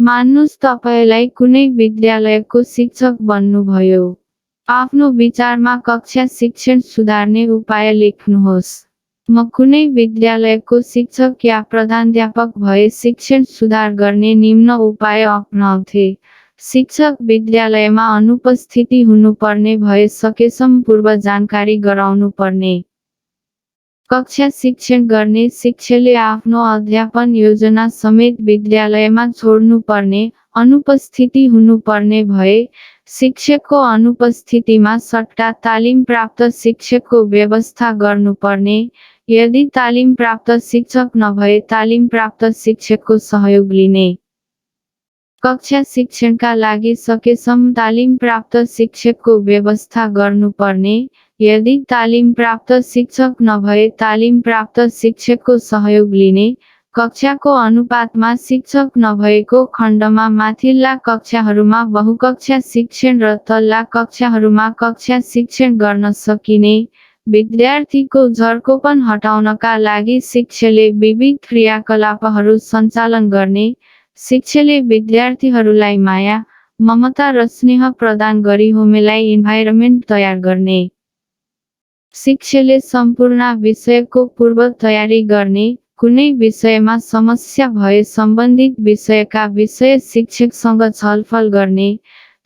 मान्नुस् तपाईलाई कुनै विद्यालयको शिक्षक बन्नुभयो। आफ्नो विचारमा कक्षा शिक्षण सुधार्ने उपाय लेख्नुहोस्। म कुनै विद्यालयको शिक्षक या प्रधानाध्यापक भए शिक्षण सुधार गर्ने निम्न उपाय अपनाउँथे। शिक्षक विद्यालयमा अनुपस्थिति हुनुपर्ने भए सकेसम्म पूर्व जानकारी गराउनुपर्ने। कक्षा शिक्षण गर्ने शिक्षकले आफ्नो अध्यापन योजना समेत विद्यालयमा छोड्नुपर्ने। अनुपस्थिति हुनुपर्ने भए शिक्षकको अनुपस्थितिमा सट्टा तालिम प्राप्त शिक्षकको व्यवस्था गर्नुपर्ने। यदि तालिम प्राप्त शिक्षक नभए तालिम प्राप्त शिक्षकको सहयोग लिने। कक्षा शिक्षणका लागि सकेसम्म तालिम प्राप्त शिक्षकको व्यवस्था गर्नुपर्ने। यदि तालिम प्राप्त शिक्षक नभए तालिम प्राप्त शिक्षकको सहयोग लिने। कक्षाको अनुपातमा शिक्षक नभएको खण्डमा माथिल्ला कक्षाहरूमा बहुकक्षा शिक्षण र तल्ला कक्षाहरूमा कक्षा शिक्षण गर्न सकिने। विद्यार्थीको झर्कोपन हटाउनका लागि शिक्षकले विविध क्रियाकलापहरू सञ्चालन गर्ने। शिक्षकले विद्यार्थीहरूलाई माया, ममता र स्नेह प्रदान गरी होमलाई इन्भाइरोमेन्ट तयार गर्ने। शिक्षकले सम्पूर्ण विषयको पूर्व तयारी गर्ने। कुनै विषयमा समस्या भए सम्बन्धित विषयका विषय शिक्षकसँग छलफल गर्ने।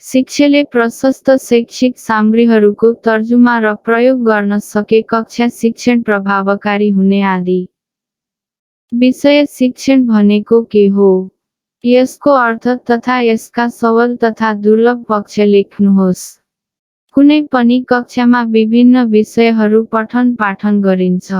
शिक्षकले प्रशस्त शैक्षिक सामग्रीहरूको तर्जुमा र प्रयोग गर्न सके कक्षा शिक्षण प्रभावकारी हुने आदि। विषय शिक्षण भनेको के हो? यसको अर्थ तथा यसका सबल तथा दुर्लभ पक्ष लेख्नुहोस्। कुनै पनि कक्षामा विभिन्न विषयहरू पठन पाठन गरिन्छ।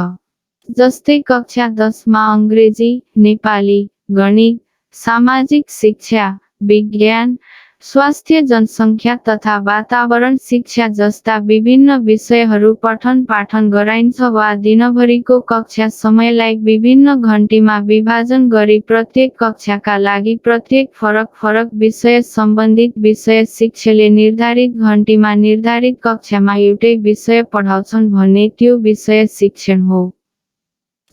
जस्तै कक्षा 10 मा अङ्ग्रेजी, नेपाली, गणित, सामाजिक शिक्षा, विज्ञान, स्वास्थ्य, जनसङ्ख्या तथा वातावरण शिक्षा जस्ता विभिन्न विषयहरू पठन पाठन गराइन्छ वा दिनभरिको कक्षा समयलाई विभिन्न घण्टीमा विभाजन गरी प्रत्येक कक्षाका लागि प्रत्येक फरक फरक विषय सम्बन्धित विषय शिक्षकले निर्धारित घण्टीमा निर्धारित कक्षामा एउटै विषय पढाउँछन् भने त्यो विषय शिक्षण हो।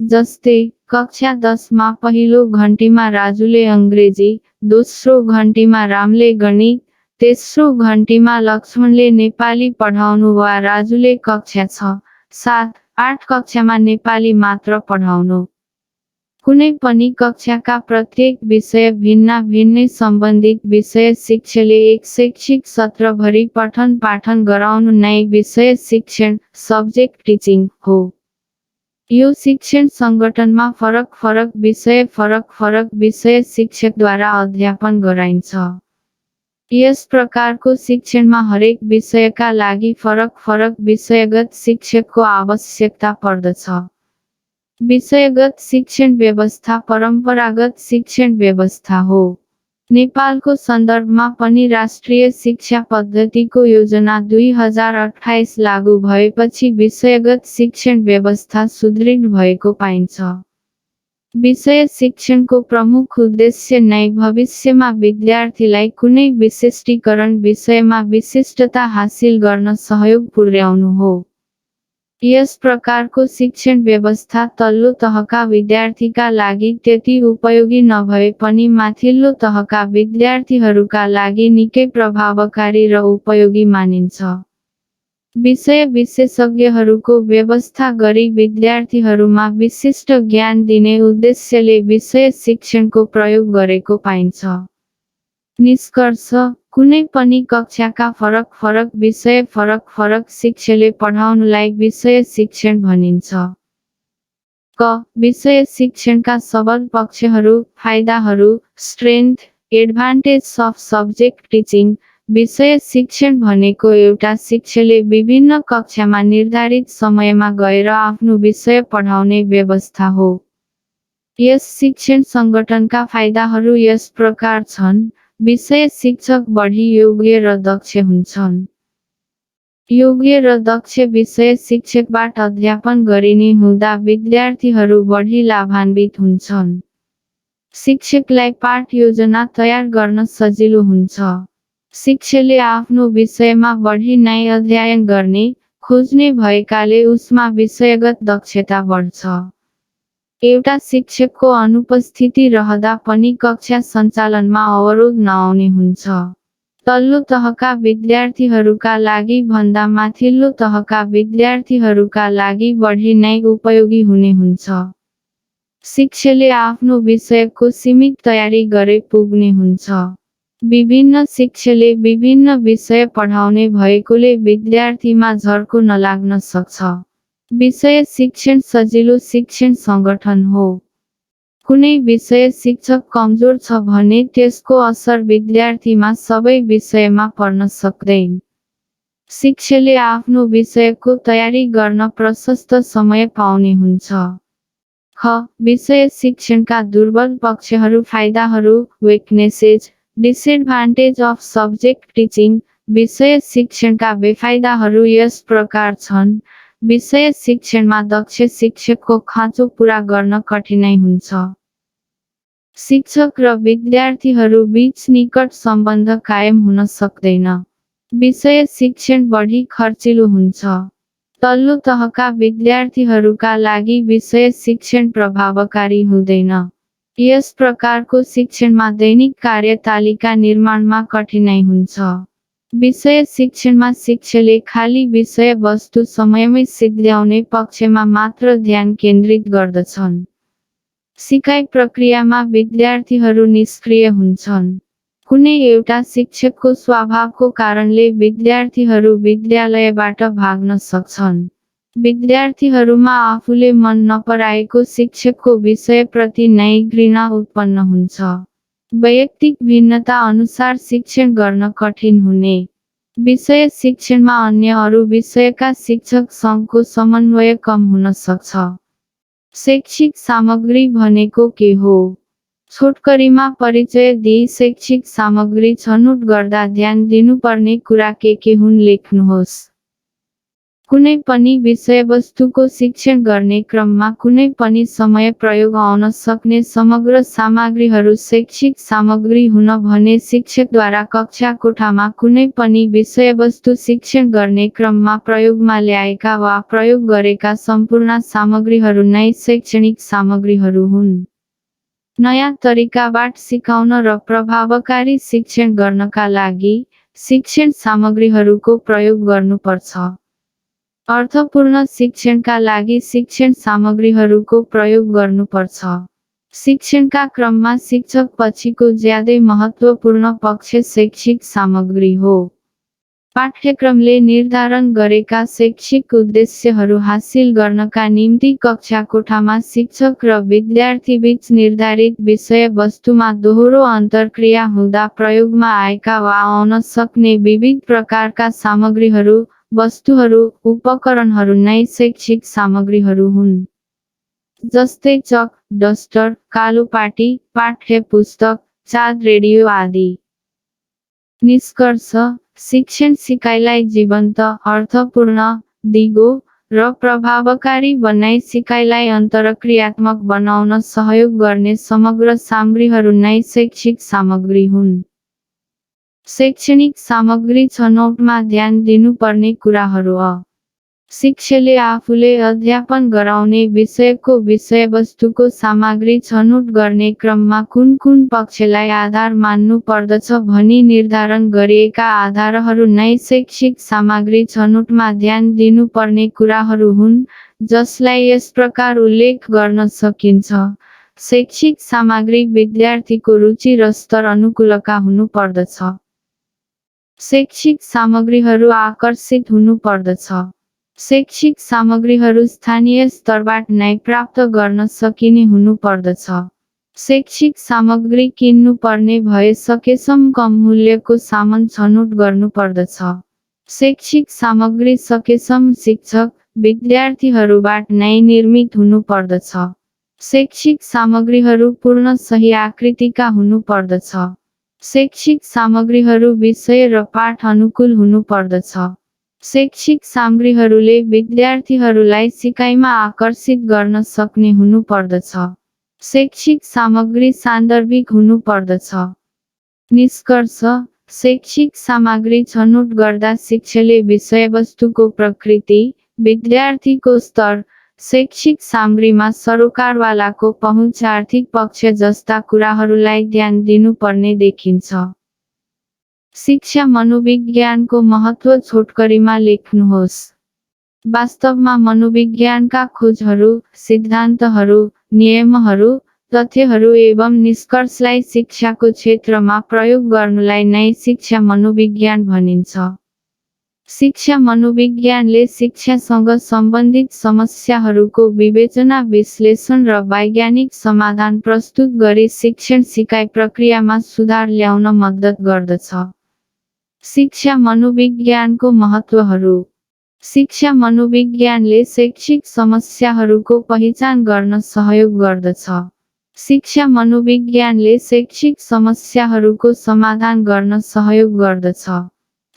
जस्तै कक्षा 10 मा पहिलो घण्टीमा राजुले अङ्ग्रेजी, दोस्रो घण्टीमा रामले गणित, तेस्रो घण्टीमा लक्ष्मणले नेपाली पढाउनु वा राजुले कक्षा 6, 7, 8 कक्षामा नेपाली मात्र पढाउनु। कुनै पनि कक्षाका प्रत्येक विषय भिन्न भिन्नै सम्बन्धित विषय शिक्षकले एक शैक्षिक सत्रभरि पठन पाठन गराउनु नै विषय शिक्षण, सब्जेक्ट टिचिङ हो। यो शिक्षण सङ्गठनमा फरक फरक विषय शिक्षकद्वारा अध्यापन गराइन्छ। यस प्रकारको शिक्षणमा हरेक विषयका लागि फरक फरक विषयगत शिक्षकको आवश्यकता पर्दछ। विषयगत शिक्षण व्यवस्था परम्परागत शिक्षण व्यवस्था हो। नेपालको सन्दर्भमा पनि राष्ट्रिय शिक्षा पद्धतिको योजना 2028 लागू भएपछि विषयगत शिक्षण व्यवस्था सुदृढ भएको पाइन्छ। विषय शिक्षणको प्रमुख उद्देश्य नै भविष्यमा विद्यार्थीलाई कुनै विशिष्टीकरण विषयमा विशिष्टता हासिल गर्न सहयोग पुर्याउनु हो। यस प्रकारको शिक्षण व्यवस्था तल्लो तहका विद्यार्थीका लागि त्यति उपयोगी नभए पनि माथिल्लो तहका विद्यार्थीहरूका लागि निकै प्रभावकारी र उपयोगी मानिन्छ। विषय विशेषज्ञहरूको व्यवस्था गरी विद्यार्थीहरूमा विशिष्ट ज्ञान दिने उद्देश्यले विषय शिक्षणको प्रयोग गरेको पाइन्छ। निष्कर्ष, कुनै पनि कक्षाका फरक फरक विषय फरक फरक शिक्षकले पढाउनुलाई विषय शिक्षण भनिन्छ। क. विषय शिक्षणका सबल पक्षहरू, फाइदाहरू, strength, advantage of subject teaching. विषय शिक्षण भनेको एउटा शिक्षकले विभिन्न कक्षामा निर्धारित समयमा गएर आफ्नो विषय पढाउने व्यवस्था हो। यस शिक्षण सङ्गठनका फाइदाहरू यस प्रकार छन्। विषय शिक्षक बढी योग्य र दक्ष हुन्छन्। योग्य र दक्ष विषय शिक्षकबाट अध्यापन गरिने हुँदा विद्यार्थीहरू बढी लाभान्वित हुन्छन्। शिक्षकलाई पाठ योजना तयार गर्न सजिलो हुन्छ। शिक्षकले आफ्नो विषयमा बढी नै अध्ययन गर्ने, खोज्ने भएकाले उसमा विषयगत दक्षता बढ्छ। एउटा शिक्षकको अनुपस्थिति रहँदा पनि कक्षा सञ्चालनमा अवरोध नआउने हुन्छ। तल्लो तहका विद्यार्थीहरूका लागि भन्दा माथिल्लो तहका विद्यार्थीहरूका लागि बढी नै उपयोगी हुने हुन्छ। शिक्षकले आफ्नो विषयको सीमित तयारी गरे पुग्ने हुन्छ। विभिन्न शिक्षकले विभिन्न विषय पढाउने भएकोले विद्यार्थीमा झर्को नलाग्न सक्छ। विषय शिक्षण सजिलो शिक्षण सङ्गठन हो। कुनै विषय शिक्षक कमजोर छ भने त्यसको असर विद्यार्थीमा सबै विषयमा पर्न सक्दैन। शिक्षकले आफ्नो विषयको तयारी गर्न प्रशस्त समय पाउने हुन्छ। ख. विषय शिक्षणका दुर्बल पक्षहरू फाइदाहरू वेकनेसेस डिसएडभान्टेज अफ सब्जेक्ट टिचिङ। विषय शिक्षणका बेफाइदाहरू यस प्रकार छन्। विषय शिक्षणमा दक्ष शिक्षकको खाँचो पूरा गर्न कठिनाइ हुन्छ। शिक्षक र विद्यार्थीहरू बीच निकट सम्बन्ध कायम हुन सक्दैन। विषय शिक्षण बढी खर्चिलो हुन्छ। तल्लो तहका विद्यार्थीहरूका लागि विषय शिक्षण प्रभावकारी हुँदैन। यस प्रकारको शिक्षणमा दैनिक कार्यतालिका निर्माणमा कठिनाइ हुन्छ। विषय शिक्षणमा शिक्षकले खाली विषय वस्तु समयमै सिद्ध्याउने पक्षमा मात्र ध्यान केन्द्रित गर्दछन्। सिकाइ प्रक्रियामा विद्यार्थीहरू निष्क्रिय हुन्छन्। कुनै एउटा शिक्षकको स्वभावको कारणले विद्यार्थीहरू विद्यालयबाट भाग्न सक्छन्। विद्यार्थीहरूमा आफूले मन नपराएको शिक्षकको विषयप्रति नै घृणा उत्पन्न हुन्छ। वैयक्तिक भिन्नता अनुसार शिक्षण गर्न कठिन हुने। विषय शिक्षणमा अन्य अरू विषयका शिक्षक सँगको समन्वय कम हुन सक्छ। शैक्षिक सामग्री भनेको के हो? छोटकरीमा परिचय दिई शैक्षिक सामग्री छनौट गर्दा ध्यान दिनुपर्ने कुरा के हुन् लेख्नुहोस्। कुनै पनि विषयवस्तुको शिक्षण गर्ने क्रममा कुनै पनि समय प्रयोग आउन सक्ने समग्र सामग्रीहरू शैक्षिक सामग्री हुन भने शिक्षकद्वारा कक्षा कोठामा कुनै पनि विषयवस्तु शिक्षण गर्ने क्रममा प्रयोगमा ल्याएका वा प्रयोग गरेका सम्पूर्ण सामग्रीहरू नै शैक्षणिक सामग्रीहरू हुन्। नयाँ तरिकाबाट सिकाउन र प्रभावकारी शिक्षण गर्नका लागि शिक्षण सामग्रीहरूको प्रयोग गर्नुपर्छ। अर्थपूर्ण शिक्षणका लागि शिक्षण सामग्रीहरूको प्रयोग गर्नुपर्छ। शिक्षणका क्रममा शिक्षक पछिको ज्यादै महत्त्वपूर्ण पक्ष शैक्षिक सामग्री हो। पाठ्यक्रमले निर्धारण गरेका शैक्षिक उद्देश्यहरू हासिल गर्नका निम्ति कक्षा कोठामा शिक्षक र विद्यार्थीबीच निर्धारित विषयवस्तुमा दोहोरो अन्तर्क्रिया हुँदा प्रयोगमा आएका वा आउन सक्ने विविध प्रकारका सामग्रीहरू वस्तुहरू उपकरणहरू नै शैक्षिक सामग्रीहरू हुन्। जस्तै चक, डस्टर, कालो पाटी, पाठ्य पुस्तक, चार्ट, रेडियो आदि। निष्कर्ष: शिक्षण सिकाइलाई जीवन्त, अर्थपूर्ण, दिगो र प्रभावकारी बनाई सिकाइलाई अन्तरक्रियात्मक बनाउन सहयोग गर्ने समग्र सामग्रीहरू नै शैक्षिक सामग्री हुन्। शैक्षणिक सामग्री छनौटमा ध्यान दिनुपर्ने कुराहरू अ. शिक्षकले आफूले अध्यापन गराउने विषयको विषयवस्तुको सामग्री छनौट गर्ने क्रममा कुन कुन पक्षलाई आधार मान्नु पर्दछ भनी निर्धारण गरिएका आधारहरू नै शैक्षिक सामग्री छनौटमा ध्यान दिनुपर्ने कुराहरू हुन्, जसलाई यस प्रकार उल्लेख गर्न सकिन्छ। शैक्षिक सामग्री विद्यार्थीको रुचि र स्तर अनुकूलका हुनु पर्दछ। शैक्षिक सामग्रीहरू आकर्षित हुनु पर्दछ। शैक्षिक सामग्रीहरू स्थानीय स्तरबाट नै प्राप्त गर्न सकिने हुनु पर्दछ। शैक्षिक सामग्री किन्नुपर्ने भए सकेसम्म कम मूल्यको सामान छनौट गर्नु पर्दछ। शैक्षिक सामग्री सकेसम्म शिक्षक, विद्यार्थीहरूबाट नै निर्मित हुनु पर्दछ। शैक्षिक सामग्रीहरू पूर्ण सही आकृतिका हुनु पर्दछ। शैक्षिक सामग्रीहरू विषय र पाठ अनुकूल हुनु पर्दछ। शैक्षिक सामग्रीहरूले विद्यार्थीहरूलाई सिकाइमा आकर्षित गर्न सक्ने हुनु पर्दछ। शैक्षिक सामग्री सान्दर्भिक हुनु पर्दछ। निष्कर्ष: शैक्षिक सामग्री छनौट गर्दा शिक्षकले विषयवस्तुको प्रकृति, विद्यार्थीको स्तर, शैक्षिक सामग्रीमा सरोकारवालाको पहुँच, आर्थिक पक्ष जस्ता कुराहरूलाई ध्यान दिनुपर्ने देखिन्छ। शिक्षा मनोविज्ञानको महत्त्व छोटकरीमा लेख्नुहोस्। वास्तवमा मनोविज्ञानका खोजहरू, सिद्धान्तहरू, नियमहरू, तथ्यहरू एवं निष्कर्षलाई शिक्षाको क्षेत्रमा प्रयोग गर्नुलाई नै शिक्षा मनोविज्ञान भनिन्छ। शिक्षा मनोविज्ञानले शिक्षासँग सम्बन्धित समस्याहरूको विवेचना, विश्लेषण र वैज्ञानिक समाधान प्रस्तुत गरी शिक्षण सिकाइ प्रक्रियामा सुधार ल्याउन मद्दत गर्दछ। शिक्षा मनोविज्ञानको महत्त्वहरू। शिक्षा मनोविज्ञानले शैक्षिक समस्याहरूको पहिचान गर्न सहयोग गर्दछ। शिक्षा मनोविज्ञानले शैक्षिक समस्याहरूको समाधान गर्न सहयोग गर्दछ।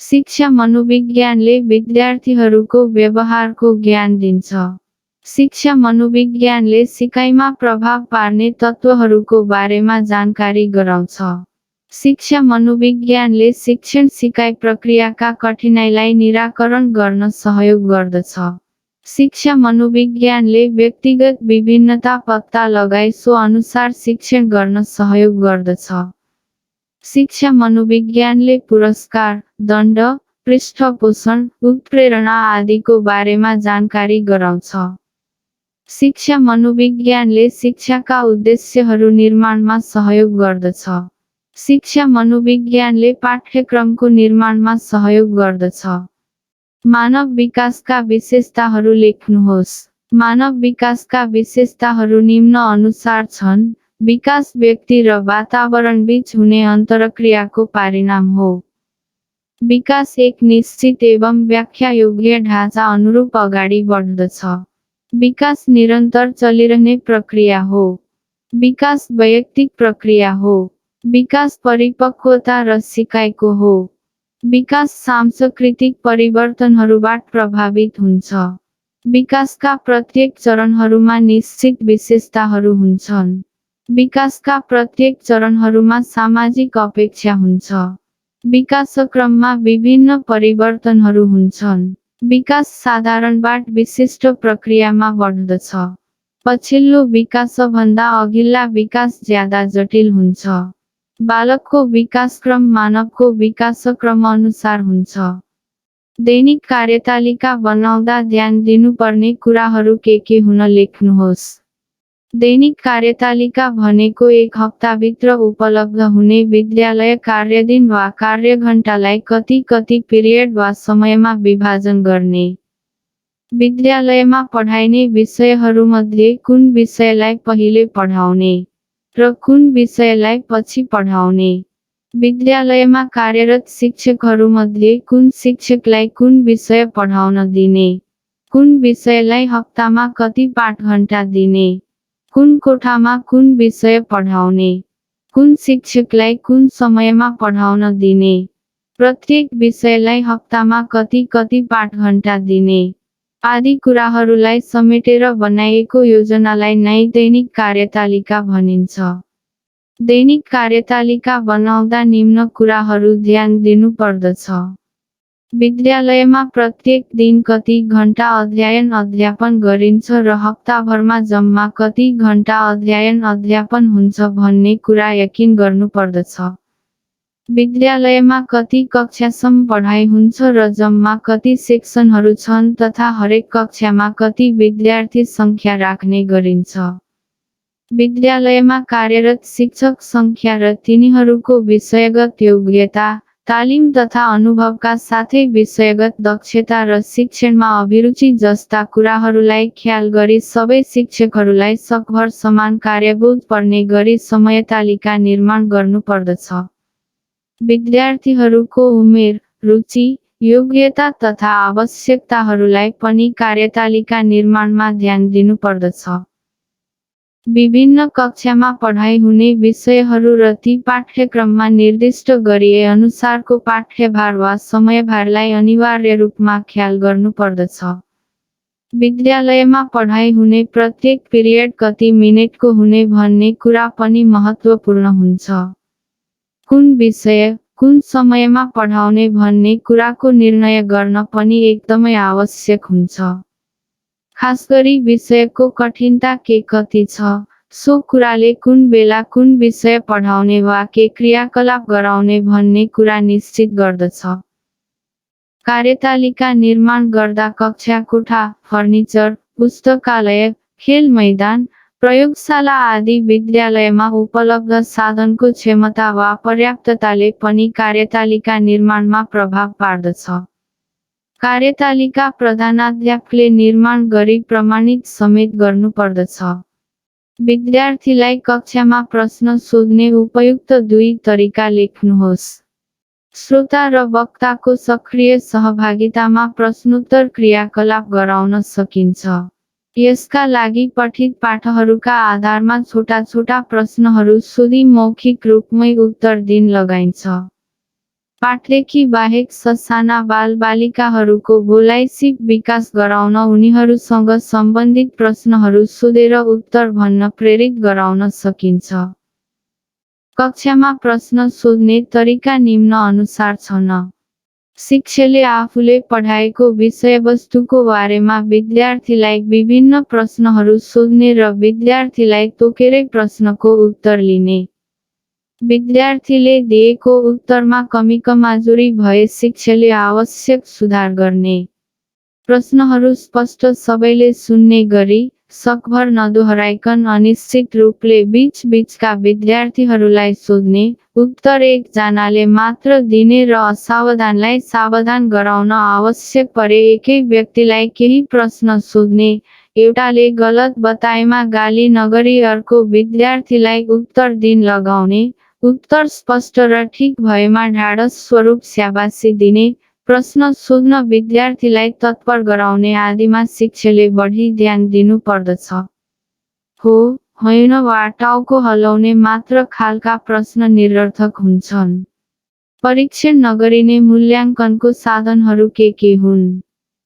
शिक्षा मनोविज्ञानले विद्यार्थीहरूको व्यवहारको ज्ञान दिन्छ। शिक्षा मनोविज्ञानले सिकाइमा प्रभाव पार्ने तत्त्वहरूको बारेमा जानकारी गराउँछ। शिक्षा मनोविज्ञानले शिक्षण सिकाइ प्रक्रियाका कठिनाइलाई निराकरण गर्न सहयोग गर्दछ। शिक्षा मनोविज्ञानले व्यक्तिगत विभिन्नता पत्ता लगाई सो अनुसार शिक्षण गर्न सहयोग गर्दछ। शिक्षा मनोविज्ञानले पुरस्कार, दण्ड, पृष्ठपोषण, उत्प्रेरणा आदिको बारेमा जानकारी गराउँछ। शिक्षा मनोविज्ञानले शिक्षाका उद्देश्यहरू निर्माणमा सहयोग गर्दछ। शिक्षा मनोविज्ञानले पाठ्यक्रमको निर्माणमा सहयोग गर्दछ। मानव विकासका विशेषताहरू लेख्नुहोस्। मानव विकासका विशेषताहरू निम्न अनुसार छन्। विकास व्यक्ति र वातावरणबीच हुने अन्तरक्रियाको परिणाम हो। विकास एक निश्चित एवं व्याख्यायोग्य ढाँचा अनुरूप अगाडि बढ्दछ। विकास निरन्तर चलिरहने प्रक्रिया हो। विकास वैयक्तिक प्रक्रिया हो। विकास परिपक्वता र सिकाइको हो। विकास सांस्कृतिक परिवर्तनहरूबाट प्रभावित हुन्छ। विकासका प्रत्येक चरणहरूमा निश्चित विशेषताहरू हुन्छन्। विकासका प्रत्येक चरणहरूमा सामाजिक अपेक्षा हुन्छ। विकासक्रममा विभिन्न परिवर्तनहरू हुन्छन्। विकास साधारणबाट विशिष्ट प्रक्रियामा बढ्दछ। पछिल्लो विकासभन्दा अघिल्ला विकास ज्यादा जटिल हुन्छ। बालकको विकासक्रम मानवको विकासक्रम अनुसार हुन्छ। दैनिक कार्यतालिका बनाउँदा ध्यान दिनुपर्ने कुराहरू के हुन लेख्नुहोस्। दैनिक कार्यतालिका भनेको एक हप्ताभित्र उपलब्ध हुने विद्यालय कार्यदिन वा कार्यघण्टालाई कति पिरियड वा समयमा विभाजन गर्ने। विद्यालयमा पढाइने विषयहरूमध्ये कुन विषयलाई पहिले पढाउने र कुन विषयलाई पछि पढाउने। विद्यालयमा कार्यरत शिक्षकहरूमध्ये कुन शिक्षकलाई कुन विषय पढाउन दिने। कुन विषयलाई हप्तामा कति पाठ घण्टा दिने। कुन कोठामा कुन विषय पढाउने। कुन शिक्षकलाई कुन समयमा पढाउन दिने। प्रत्येक विषयलाई हप्तामा कति पाठ घण्टा दिने आदि कुराहरूलाई समेटेर बनाइएको योजनालाई नै दैनिक कार्यतालिका भनिन्छ। दैनिक कार्यतालिका बनाउँदा निम्न कुराहरू ध्यान दिनुपर्दछ। विद्यालयमा प्रत्येक दिन कति घण्टा अध्ययन अध्यापन गरिन्छ र हप्ताभरमा जम्मा कति घण्टा अध्ययन अध्यापन हुन्छ भन्ने कुरा यकिन गर्नुपर्दछ। विद्यालयमा कति कक्षासम्म पढाइ हुन्छ र जम्मा कति सेक्सनहरू छन् तथा हरेक कक्षामा कति विद्यार्थी सङ्ख्या राख्ने गरिन्छ। विद्यालयमा कार्यरत शिक्षक सङ्ख्या र तिनीहरूको विषयगत योग्यता, तालिम तथा अनुभवका साथै विषयगत दक्षता र शिक्षणमा अभिरुचि जस्ता कुराहरूलाई ख्याल गरी सबै शिक्षकहरूलाई सकभर समान कार्यबोध पर्ने गरी समयतालिका निर्माण गर्नुपर्दछ। विद्यार्थीहरूको उमेर, रुचि, योग्यता तथा आवश्यकताहरूलाई पनि कार्यतालिका निर्माणमा ध्यान दिनुपर्दछ। विभिन्न कक्षामा पढाइ हुने विषयहरू र ती पाठ्यक्रममा निर्दिष्ट गरिए अनुसारको पाठ्यभार वा समयभारलाई अनिवार्य रूपमा ख्याल गर्नुपर्दछ। विद्यालयमा पढाइ हुने प्रत्येक पिरियड कति मिनेटको हुने भन्ने कुरा पनि महत्त्वपूर्ण हुन्छ। कुन विषय, कुन समयमा पढाउने भन्ने कुराको निर्णय गर्न पनि एकदमै आवश्यक हुन्छ। खास गरी विषयको कठिनता के कति छ, सो कुराले कुन बेला कुन विषय पढाउने वा के क्रियाकलाप गराउने भन्ने कुरा निश्चित गर्दछ। कार्यतालिका निर्माण गर्दा कक्षा कोठा, फर्निचर, पुस्तकालय, खेल मैदान, प्रयोगशाला आदि विद्यालयमा उपलब्ध साधनको क्षमता वा पर्याप्तताले पनि कार्यतालिका निर्माणमा प्रभाव पार्दछ। कार्यतालिका प्रधानाध्यापकले निर्माण गरी प्रमाणित समेत गर्नुपर्दछ। विद्यार्थीलाई कक्षामा प्रश्न सोध्ने उपयुक्त 2 तरिका लेख्नुहोस्। श्रोता र वक्ताको सक्रिय सहभागितामा प्रश्नोत्तर क्रियाकलाप गराउन सकिन्छ। यसका लागि पठित पाठहरूका आधारमा छोटा छोटा प्रश्नहरू सोधी मौखिक रूपमै उत्तर दिन लगाइन्छ। पाठलेखी बाहेक ससाना बालबालिकाहरूको बोलाइ सिप विकास गराउन उनीहरूसँग सम्बन्धित प्रश्नहरू सोधेर उत्तर भन्न प्रेरित गराउन सकिन्छ। कक्षामा प्रश्न सोध्ने तरिका निम्न अनुसार छन्। शिक्षकले आफूले पढाएको विषयवस्तुको बारेमा विद्यार्थीलाई विभिन्न प्रश्नहरू सोध्ने र विद्यार्थीलाई तोकेरै प्रश्नको उत्तर लिने। विद्यार्थीले दिएको उत्तरमा कमीकमजोरी भए शिक्षकले आवश्यक सुधार गर्ने। प्रश्नहरू स्पष्ट सबैले सुन्ने गरी, सकभर नदोहोऱ्याइकन अनिश्चित रूपले बीच-बीचका विद्यार्थीहरूलाई सोध्ने। उत्तर एक जनाले मात्र दिने र असावधानलाई सावधान गराउन आवश्यक परे एकै व्यक्तिलाई केही प्रश्न सोध्ने। एउटाले गलत बताएमा गाली नगरी अर्को विद्यार्थीलाई उत्तर दिन लगाउने। उत्तर स्पष्ट र ठिक भएमा ढाडस स्वरूप स्याबासी दिने। प्रश्न सोध्न विद्यार्थीलाई तत्पर गराउने आदिमा शिक्षकले बढी ध्यान दिनु पर्दछ। हो, होइन वा टाउको हल्लाउने मात्र खालका प्रश्न निरर्थक हुन्छन्। परीक्षण नगरिने मूल्याङ्कनको साधनहरू के हुन्?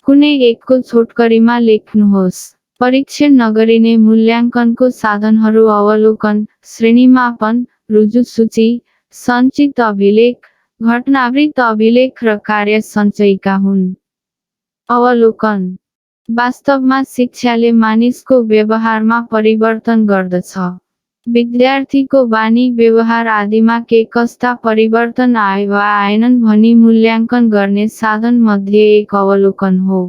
कुनै एकको छोटकरीमा लेख्नुहोस्। परीक्षण नगरिने मूल्याङ्कनको साधनहरू अवलोकन, श्रेणीमापन, रुजुसूची, सञ्चित अभिलेख, घटनावृत्त अभिलेख र कार्य सञ्चयिका हुन्। अवलोकन वास्तवमा शिक्षाले मानिसको व्यवहारमा परिवर्तन गर्दछ। विद्यार्थीको बानी व्यवहार आदिमा के कस्ता परिवर्तन आए वा आएनन् भनी मूल्याङ्कन गर्ने साधन मध्ये एक अवलोकन हो।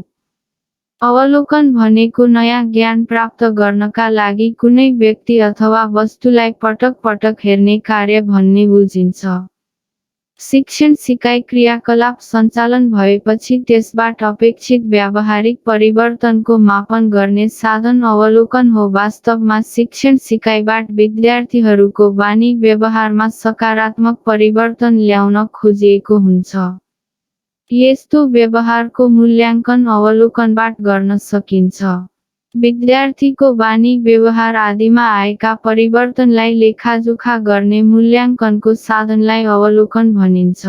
अवलोकन भनेको नयाँ ज्ञान प्राप्त गर्नका लागि कुनै व्यक्ति अथवा वस्तुलाई पटक पटक हेर्ने कार्य भन्ने बुझिन्छ। शिक्षण सिकाइ क्रियाकलाप सञ्चालन भएपछि त्यसबाट अपेक्षित व्यावहारिक परिवर्तनको मापन गर्ने साधन अवलोकन हो। वास्तवमा शिक्षण सिकाइबाट विद्यार्थीहरूको बानी व्यवहारमा सकारात्मक परिवर्तन ल्याउन खोजिएको हुन्छ। यस्तो व्यवहारको मूल्याङ्कन अवलोकनबाट गर्न सकिन्छ। विद्यार्थीको बानी व्यवहार आदिमा आएका परिवर्तनलाई लेखाजोखा गर्ने मूल्याङ्कनको साधनलाई अवलोकन भनिन्छ।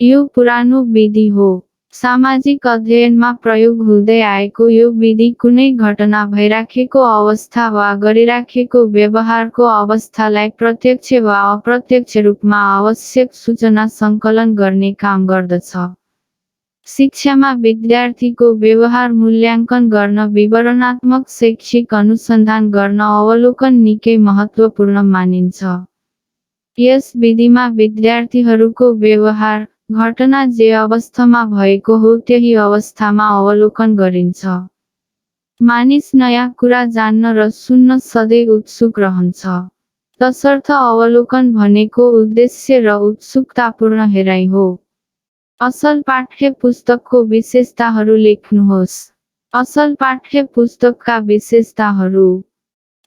यो पुरानो विधि हो। सामाजिक अध्ययनमा प्रयोग हुँदै आएको यो विधि कुनै घटना भइराखेको अवस्था वा गरिराखेको व्यवहारको अवस्थालाई प्रत्यक्ष वा अप्रत्यक्ष रूपमा आवश्यक सूचना सङ्कलन गर्ने काम गर्दछ। शिक्षामा विद्यार्थीको व्यवहार मूल्याङ्कन गर्न विवरणात्मक शैक्षिक अनुसन्धान गर्न अवलोकन निकै महत्त्वपूर्ण मानिन्छ। यस विधिमा विद्यार्थीहरूको व्यवहार, घटना जे अवस्थामा भएको हो त्यही अवस्थामा अवलोकन गरिन्छ। मानिस नयाँ कुरा जान्न र सुन्न सधैँ उत्सुक रहन्छ। तसर्थ अवलोकन भनेको उद्देश्य र उत्सुकतापूर्ण हेराइ हो। असल पाठ्य पुस्तकको विशेषताहरू लेख्नुहोस्। असल पाठ्य पुस्तकका विशेषताहरू।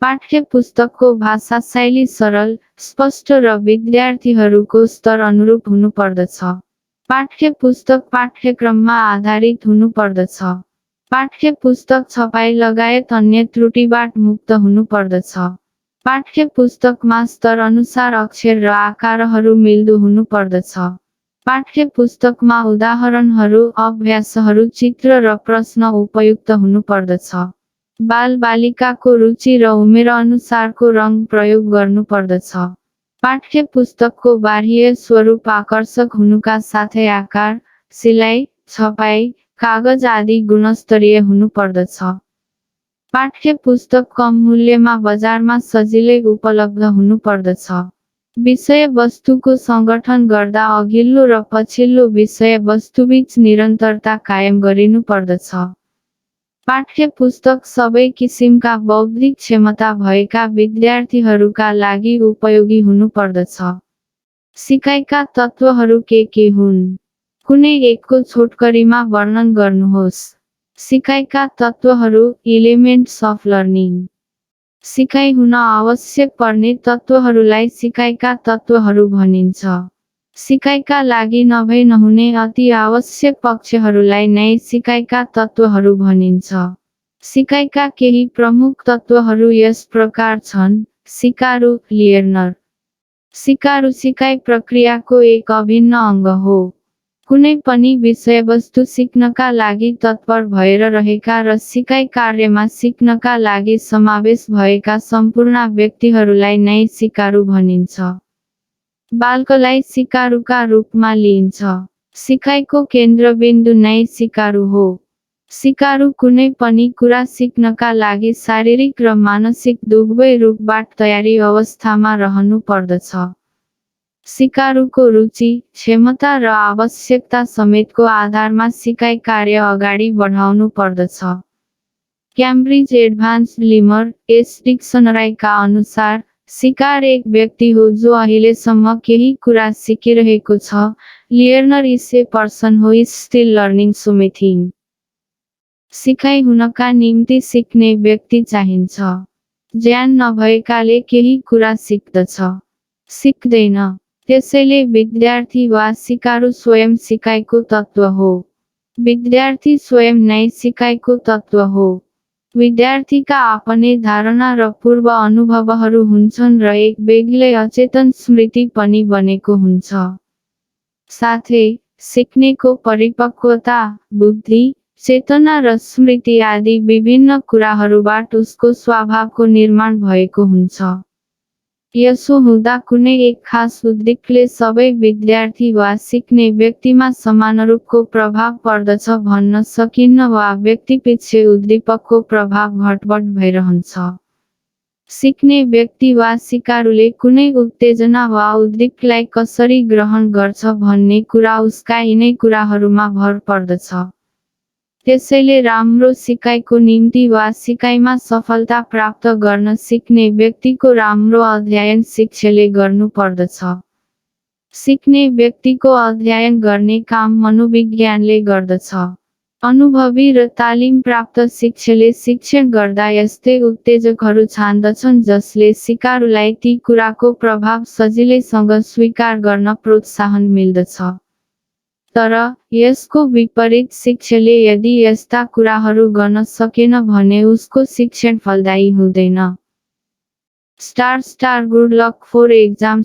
पाठ्य पुस्तकको भाषा शैली सरल, स्पष्ट र विद्यार्थीहरूको स्तर अनुरूप हुनुपर्दछ। पाठ्य पुस्तक पाठ्यक्रममा आधारित हुनुपर्दछ। पाठ्य पुस्तक छपाई लगायत अन्य त्रुटिबाट मुक्त हुनुपर्दछ। पाठ्य पुस्तकमा स्तर अनुसार अक्षर र आकारहरू मिल्दो हुनुपर्दछ। पाठ्य पुस्तकमा उदाहरणहरू, अभ्यासहरू, चित्र र प्रश्न उपयुक्त हुनुपर्दछ। बालबालिकाको रुचि र उमेर अनुसारको रङ प्रयोग गर्नुपर्दछ। पाठ्य पुस्तकको बाह्य स्वरूप आकर्षक हुनुका साथै आकार, सिलाइ, छपाई, कागज आदि गुणस्तरीय हुनुपर्दछ। पाठ्य पुस्तक कम मूल्यमा बजारमा सजिलै उपलब्ध हुनुपर्दछ। विषयवस्तुको सङ्गठन गर्दा अघिल्लो र पछिल्लो विषयवस्तुबीच निरन्तरता कायम गरिनुपर्दछ। पाठ्य पुस्तक सबै किसिमका बौद्धिक क्षमता भएका विद्यार्थीहरूका लागि उपयोगी हुनुपर्दछ। सिकाइका तत्त्वहरू के हुन्? कुनै एकको छोटकरीमा वर्णन गर्नुहोस्। सिकाइका तत्त्वहरू, एलिमेन्ट्स अफ लर्निङ। सिकाइ हुन आवश्यक पर्ने तत्त्वहरूलाई सिकाइका तत्त्वहरू भनिन्छ। सिकाइका लागि नभई नहुने अति आवश्यक पक्षहरूलाई नै सिकाइका तत्त्वहरू भनिन्छ। सिकाइका केही प्रमुख तत्त्वहरू यस प्रकार छन्। सिकारु, लियर्नर। सिकारु सिकाइ प्रक्रियाको एक अभिन्न अङ्ग हो। कुनै पनि विषयवस्तु सिक्नका लागि तत्पर भएर रहेका र सिकाइ कार्यमा सिक्नका लागि समावेश भएका सम्पूर्ण व्यक्तिहरूलाई नै सिकारु भनिन्छ। बालकलाई सिकारुका रूपमा लिइन्छ। सिकाइको केन्द्रबिन्दु नै सिकारु हो। सिकारु कुनै पनि कुरा सिक्नका लागि शारीरिक र मानसिक दुवै रूपबाट तयारी अवस्थामा रहनु पर्दछ। सिकारुको रुचि, क्षमता र आवश्यकता समेतको आधारमा सिकाइ कार्य अगाडि बढाउनु पर्दछ। क्याम्ब्रिज एडभान्स्ड लिमर एस डिक्सनरीका अनुसार, सिकार एक व्यक्ति हो जो अहिलेसम्म केही कुरा सिकिरहेको छ। Learner is a person who is still learning something. सिकाइ हुनका निम्ति सिक्ने व्यक्ति चाहिन्छ। ज्ञान नभएकाले केही कुरा सिक्दछ, सिक्दैन। त्यसैले विद्यार्थी वा सिकारु स्वयं सिकाइको तत्त्व हो। विद्यार्थी स्वयं नै सिकाइको तत्त्व हो। विद्यार्थीका आफ्नै धारणा र पूर्व अनुभवहरू हुन्छन् र एक बेग्लै अचेतन स्मृति पनि बनेको हुन्छ। साथै, सिक्नेको परिपक्वता, बुद्धि, चेतना र स्मृति आदि विभिन्न कुराहरूबाट उसको स्वभावको निर्माण भएको हुन्छ। यसो हुँदा कुनै एक खास उद्दीपकले सबै विद्यार्थी वा सिक्ने व्यक्तिमा समानरूपको प्रभाव पर्दछ भन्न सकिन्न वा व्यक्तिपिच्छे उद्दीपकको प्रभाव घटबढ भइरहन्छ। सिक्ने व्यक्ति वा सिकारुले कुनै उत्तेजना वा उद्दीपकलाई कसरी ग्रहण गर्छ भन्ने कुरा उसका यिनै कुराहरूमा भर पर्दछ। त्यसैले राम्रो सिकाइको निम्ति वा सिकाइमा सफलता प्राप्त गर्न सिक्ने व्यक्तिको राम्रो अध्ययन शिक्षकले गर्नु पर्दछ। सिक्ने व्यक्तिको अध्ययन गर्ने काम मनोविज्ञानले गर्दछ। अनुभवी र तालिम प्राप्त शिक्षकले शिक्षण गर्दा यस्तै उत्तेजकहरू छान्दछन् जसले सिकारुलाई ती कुराको प्रभाव सजिलैसँग स्वीकार गर्न प्रोत्साहन मिल्दछ। तर, यसको विपरीत शिक्षकले यदि यस्ता कुराहरू गर्न सकेन भने उसको शिक्षण फलदायी हुँदैन। ** गुड लक फर एक्जाम **